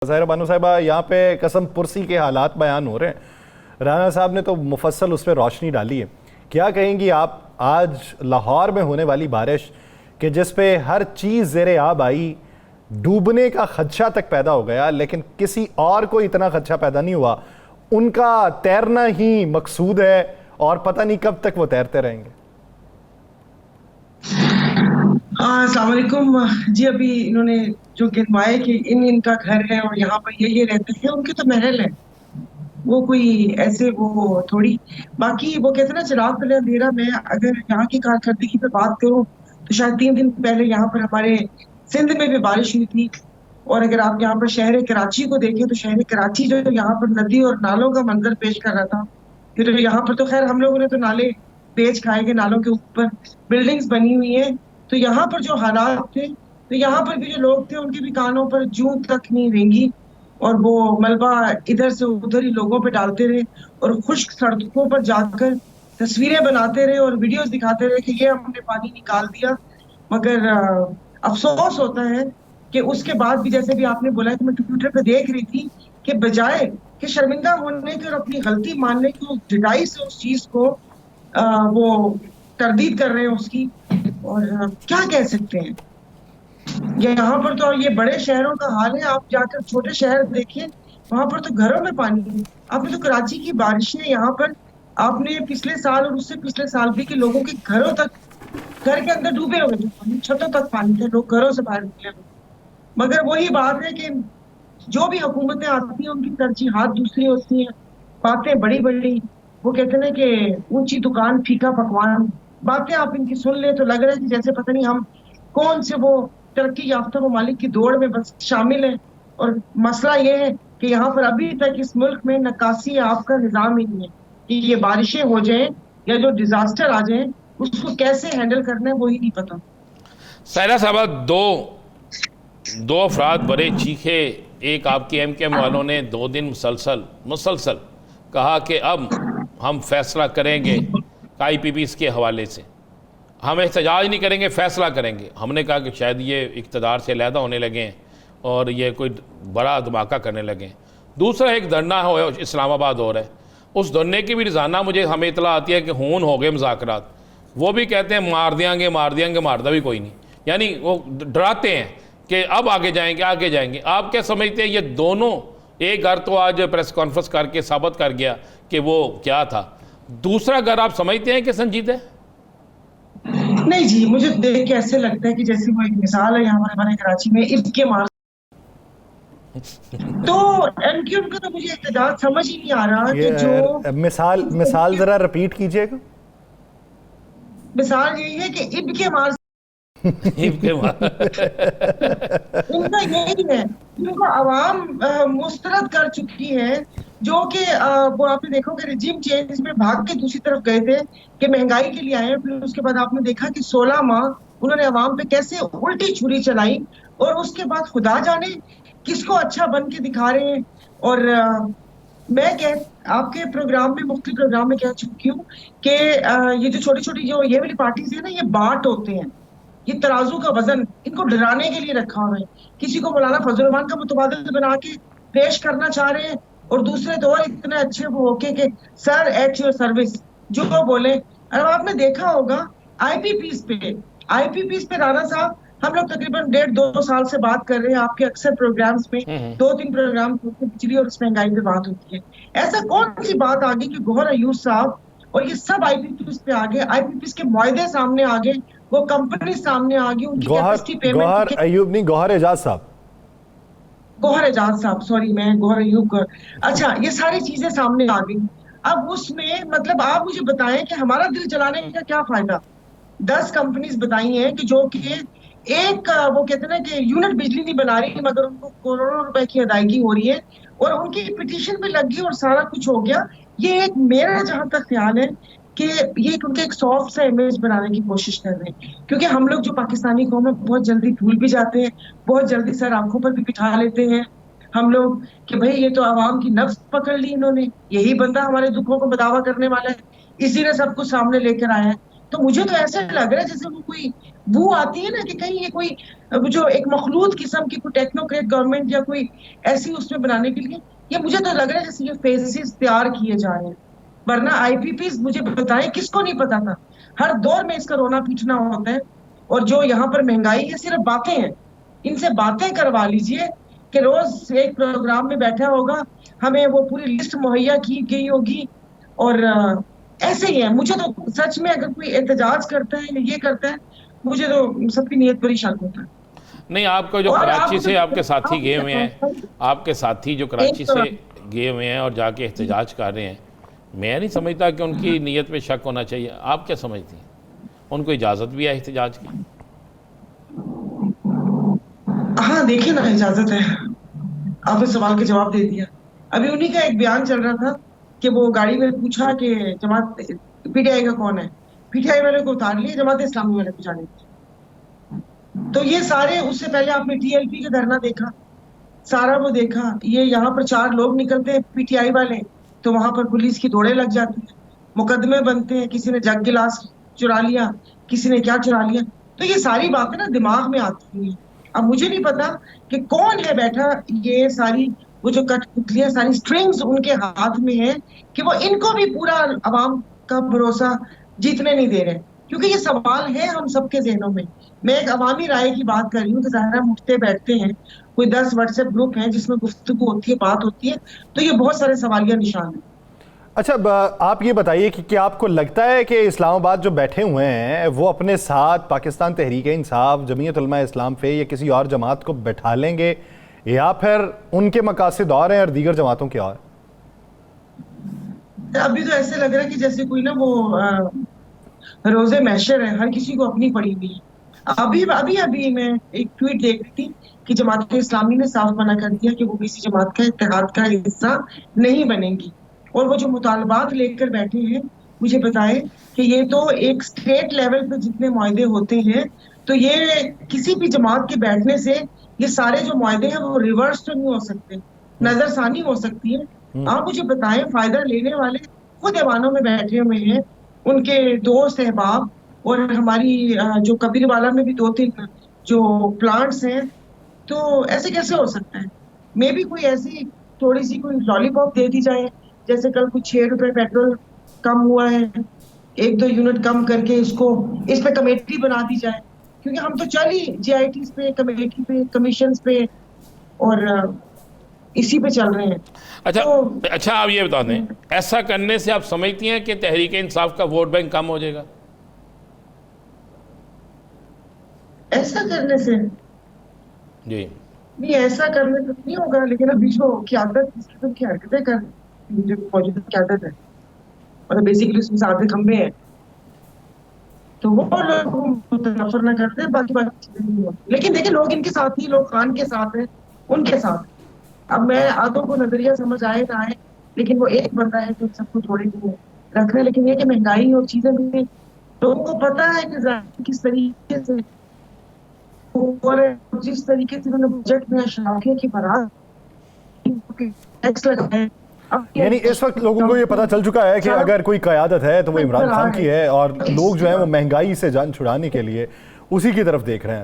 ज़ाहिर बानो साहिबा, यहाँ पे कसम पुरसी के हालात बयान हो रहे हैं। राना साहब ने तो मुफस्सल उस पर रोशनी डाली है। क्या कहेंगी आप आज लाहौर में होने वाली बारिश कि जिस पे हर चीज़ ज़ेरे आब आई, डूबने का खदशा तक पैदा हो गया, लेकिन किसी और को इतना खदशा पैदा नहीं हुआ। उनका तैरना ही मकसूद है और पता नहीं कब तक वो तैरते रहेंगे। अस्सलाम वालेकुम जी। अभी इन्होंने जो गिनवाए कि इनका घर है और यहाँ पर ये रहते हैं, उनके तो महल है, वो कोई ऐसे वो थोड़ी। बाकी वो कहते हैं ना, चिराग तले अंधेरा। मैं अगर यहाँ की कारकर्दगी पे बात करूँ तो शायद 3 दिन पहले यहाँ पर हमारे सिंध में भी बारिश हुई थी। और अगर आप यहाँ पर शहर कराची को देखें तो शहर कराची जो यहाँ पर नदी और नालों का मंजर पेश कर रहा था, फिर यहाँ पर तो खैर हम लोगों ने तो नाले पेच खाए के, नालों के ऊपर बिल्डिंग्स बनी हुई है। तो यहाँ पर जो हालात थे, तो यहाँ पर भी जो लोग थे उनके भी कानों पर जूं तक नहीं रेंगी, और वो मलबा इधर से उधर ही लोगों पे डालते रहे और खुश्क सड़कों पर जाकर तस्वीरें बनाते रहे और वीडियोस दिखाते रहे कि ये हमने पानी निकाल दिया। मगर अफसोस होता है कि उसके बाद भी, जैसे भी आपने बोला कि मैं ट्विटर पे देख रही थी, कि बजाय कि शर्मिंदा होने की और अपनी गलती मानने की, उस जुदाई से उस चीज को वो तरदीद कर रहे हैं उसकी। और क्या कह सकते हैं, यहाँ पर तो ये बड़े शहरों का हाल है। आप जाकर छोटे शहर देखिए, वहां पर तो घरों में पानी है। आपने तो कराची की बारिशें यहाँ पर, आपने पिछले साल और उससे पिछले साल भी के लोगों के घरों तक, घर के अंदर डूबे हुए थे पानी, छतों तक पानी थे, लोग घरों से बाहर निकले हुए। मगर वही बात है कि जो भी हुकूमतें आती हैं उनकी तरजीहात दूसरी होती हैं, बातें बड़ी बड़ी, वो कहते हैं कि ऊंची दुकान फीका पकवान। बातें आप इनकी सुन ले तो लग रहा है कि जैसे पता नहीं हम कौन से वो तरक्की याफ्ता ममालिक की दौड़ में बस शामिल है। और मसला ये है कि यहाँ पर अभी तक इस मुल्क में नक्कासी आपका निजाम ही नहीं है कि ये बारिशें हो जाएं या जो डिजास्टर आ जाए उसको कैसे हैंडल करना है, वो ही नहीं पता। सायरा साहबा, दो अफराद बड़े चीखे। एक आपके एमकेएम वालों ने 2 दिन मुसलसल कहा कि अब हम फैसला करेंगे IPPs के हवाले से, हम एहतजाज नहीं करेंगे, फैसला करेंगे। हमने कहा कि शायद ये इक़्तिदार से अलहदा होने लगे हैं और ये कोई बड़ा धमाका करने लगे हैं। दूसरा एक धरना हो इस्लामाबाद हो रहा है, उस धरने की भी रोज़ाना हमें इतला आती है कि खून हो गए मुज़ाकरात। वो भी कहते हैं मार दियांगे, मारदा भी कोई नहीं। यानी वो डराते हैं कि अब आगे जाएंगे। आप क्या समझते हैं ये दोनों? एक घर तो आज प्रेस कॉन्फ्रेंस करके साबित कर गया कि वो क्या था, दूसरा घर आप समझते हैं कि संजीदा है? नहीं जी, मुझे देख के ऐसे लगता है कि जैसे वो एक मिसाल है यहाँ पर हमारे कराची में इब्क के मार। तो एमक्यूएम का तो मुझे इत्तेदाद समझ ही नहीं आ रहा कि जो मिसाल जरा रिपीट कीजिएगा। मिसाल यही है कि इब्क के मार उनका यही है, जिनको आवाम मुस्तरद कर चुकी है। जो कि वो आपने देखा कि रिजीम चेंज में भाग के दूसरी तरफ गए थे कि महंगाई के लिए आए, फिर उसके बाद आपने देखा कि 16 माह उन्होंने आवाम पे कैसे उल्टी छुरी चलाई, और उसके बाद खुदा जाने किसको अच्छा बन के दिखा रहे हैं। और मैं आपके प्रोग्राम में, मुख्तलिफ प्रोग्राम में कह चुकी हूँ कि ये जो छोटी छोटी जो ये वाली पार्टीज है ना, ये बाट होते हैं, ये तराजू का वजन इनको डराने के लिए रखा हुआ है। किसी को मौलाना फजल रहमान का मुतबादिल बना के पेश करना चाह रहे हैं, और दूसरे तो और इतने अच्छे वो होके कि सर एट योर सर्विस जो बोले। अब आपने देखा होगा आईपीपीस पे राणा साहब, हम लोग तकरीबन 1.5-2 साल से बात कर रहे हैं आपके अक्सर प्रोग्राम्स में, 2-3 प्रोग्राम बिजली और इस महंगाई पे बात होती है। ऐसा कौन सी बात आ गई कि गौहर अयूब साहब और ये सब आईपीपीस पे आ गए, आईपीपीस के मुआहदे सामने आ गए, वो कंपनी सामने आ गई, उनकी कैपेसिटी पेमेंट। गौहर अयूब नहीं, गौहर एजाज साहब, सॉरी, मैं गौहर अयूब। अच्छा, ये सारी चीजें सामने आ गई। अब उसमें मतलब आप मुझे बताएं कि हमारा दिल जलाने का क्या फायदा। 10 कंपनीज बताई हैं कि जो कि एक वो कहते हैं ना कि यूनिट बिजली नहीं बना रही, मगर उनको करोड़ों रुपए की अदायगी हो रही है, और उनकी पिटीशन भी लग गई और सारा कुछ हो गया। ये एक, मेरा जहां तक ख्याल है कि ये उनके एक सॉफ्ट सा इमेज बनाने की कोशिश कर रहे हैं, क्योंकि हम लोग जो पाकिस्तानी कौम है बहुत जल्दी भूल भी जाते हैं, बहुत जल्दी सर आंखों पर भी बिठा लेते हैं हम लोग कि भाई ये तो आवाम की नफ्स पकड़ ली इन्होंने, यही बंदा हमारे दुखों को बदावा करने वाला है, इसी ने सब कुछ सामने लेकर आया है। तो मुझे तो ऐसे लग रहा है जैसे वो कोई बू आती है ना कि कहीं ये कोई जो एक मखलूत किस्म की कोई टेक्नोक्रेट गवर्नमेंट या कोई ऐसी उसमें बनाने के लिए, ये मुझे तो लग रहा है जैसे ये फेसेस तैयार किए जा रहे हैं। वरना आईपीपी मुझे बताएं, किसको नहीं पता था, हर दौर में इसका रोना पीटना होता है। और जो यहाँ पर महंगाई है सिर्फ बातें हैं, इनसे बातें करवा लीजिए कि रोज एक प्रोग्राम में बैठा होगा, हमें वो पूरी लिस्ट मुहैया की गई होगी। और ऐसे ही है। मुझे तो सच में अगर कोई एहतजाज करता है या ये करता है, मुझे तो सबकी नीयत पर ही शक होता है। नहीं, आपका जो और कराची आप से आपके साथी आप- गए हुए हैं, आपके साथी जो कराची एक- से गए हुए हैं और जाके एहतजाज कर रहे हैं, मैं नहीं समझता कि उनकी नीयत पे शक होना चाहिए। आप क्या समझती हैं? उनको इजाज़त भी है एहतजाज की? हाँ देखिए ना, इजाजत है। आपने सवाल का जवाब दे दिया। अभी उन्हीं का एक बयान चल रहा था कि वो गाड़ी में पूछा कि जमात पीटीआई का कौन है, पीटीआई वाले को उतार लिए, जमात इस्लामी वाले को जाने दिया। तो ये सारे, उससे पहले आपने टीएलपी का धरना देखा, सारा वो देखा। ये यहाँ पर 4 लोग निकलते हैं पीटीआई वाले, तो वहां पर पुलिस की दौड़े लग जाती है, मुकदमे बनते हैं, किसी ने जग गिलास चुरा लिया, किसी ने क्या चुरा लिया। तो ये सारी बातें ना दिमाग में आती हैं। अब मुझे नहीं पता कि कौन है बैठा, ये सारी वो जो कठपुतलियां, सारी स्ट्रिंग्स उनके हाथ में है कि वो इनको भी पूरा अवाम का भरोसा जीतने नहीं दे रहे। क्योंकि ये सवाल है हम सबके जहनों में। मैं एक अवामी राय की बात कर रही हूँ कि ज़ाहिर हम उठते बैठते हैं, कोई 10 व्हाट्सएप ग्रुप हैं जिसमें गुफ्तगू होती है, बात होती है, तो ये बहुत सारे सवालिया निशान हैं। अच्छा, आप ये बताइए कि क्या आपको लगता है कि इस्लामाबाद जो बैठे हुए हैं वो अपने साथ पाकिस्तान तहरीक-ए-इंसाफ, जमीयत उलमा इस्लाम पे या किसी और जमात को बैठा लेंगे, या फिर उनके मकासद और हैं और दीगर जमातों के और? अभी तो ऐसे लग रहा है कि जैसे कोई ना वो रोजे महशर है, हर किसी को अपनी पड़ी हुई है। अभी अभी अभी मैं एक ट्वीट देख रही थी कि जमात इस्लामी ने साफ मना कर दिया कि वो किसी जमात का इत्तेहाद का हिस्सा नहीं बनेंगी। और वो जो मुतालबात लेकर बैठे हैं, मुझे बताएं कि ये तो एक स्टेट लेवल पे जितने मुआहदे होते हैं, तो ये किसी भी जमात के बैठने से ये सारे जो मुआहदे हैं वो रिवर्स तो नहीं हो सकते, नजरसानी हो सकती है। आप मुझे बताएं, फायदा लेने वाले खुद ऐवानों में बैठे हुए हैं, उनके दोस्त अहबाब, और हमारी जो कबीरवाला में भी 2-3 जो प्लांट्स हैं। तो ऐसे कैसे हो सकता है? मे भी कोई ऐसी थोड़ी सी कोई लॉलीपॉप दे दी जाए, जैसे कल कुछ 6 रुपए पेट्रोल कम हुआ है, 1-2 यूनिट कम करके इसको, इस पे कमेटी बना दी जाए। क्योंकि हम तो चल ही जीआईटी पे, कमेटी पे, कमीशन पे और इसी पे चल रहे हैं। अच्छा तो अच्छा, आप ये बता दें, ऐसा करने से आप समझती हैं कि तहरीक इंसाफ का वोट बैंक कम हो जाएगा? ऐसा करने से जी नहीं, ऐसा करने से नहीं होगा। लेकिन अभी जो क्यादत इस किस्म की हरकतें कर, जो मौजूदा क्यादत है, मतलब बेसिकली उसमें सादे खंबे हैं, तो वो लोग नफर ना करते हैं, बाकी बाकी चीजें नहीं होती। लेकिन देखिए, लोग इनके साथ ही, लोग खान के साथ हैं, उनके साथ। अब मैं आधों को नजरिया समझ आए ना आए, लेकिन वो एक बंदा है जो सबको थोड़े दिन रख रहे हैं। लेकिन ये कि महंगाई और चीजें भी लोगों को पता है कि किस तरीके से, और जिस तरीके से उन्होंने बजट में अशराफिया की बारात टैक्स लगाए। यानी इस वक्त लोगों को ये पता चल चुका है कि अगर कोई क़यादत है तो वो इमरान खान की है, और लोग जो है वो महंगाई से जान छुड़ाने के लिए उसी की तरफ देख रहे हैं।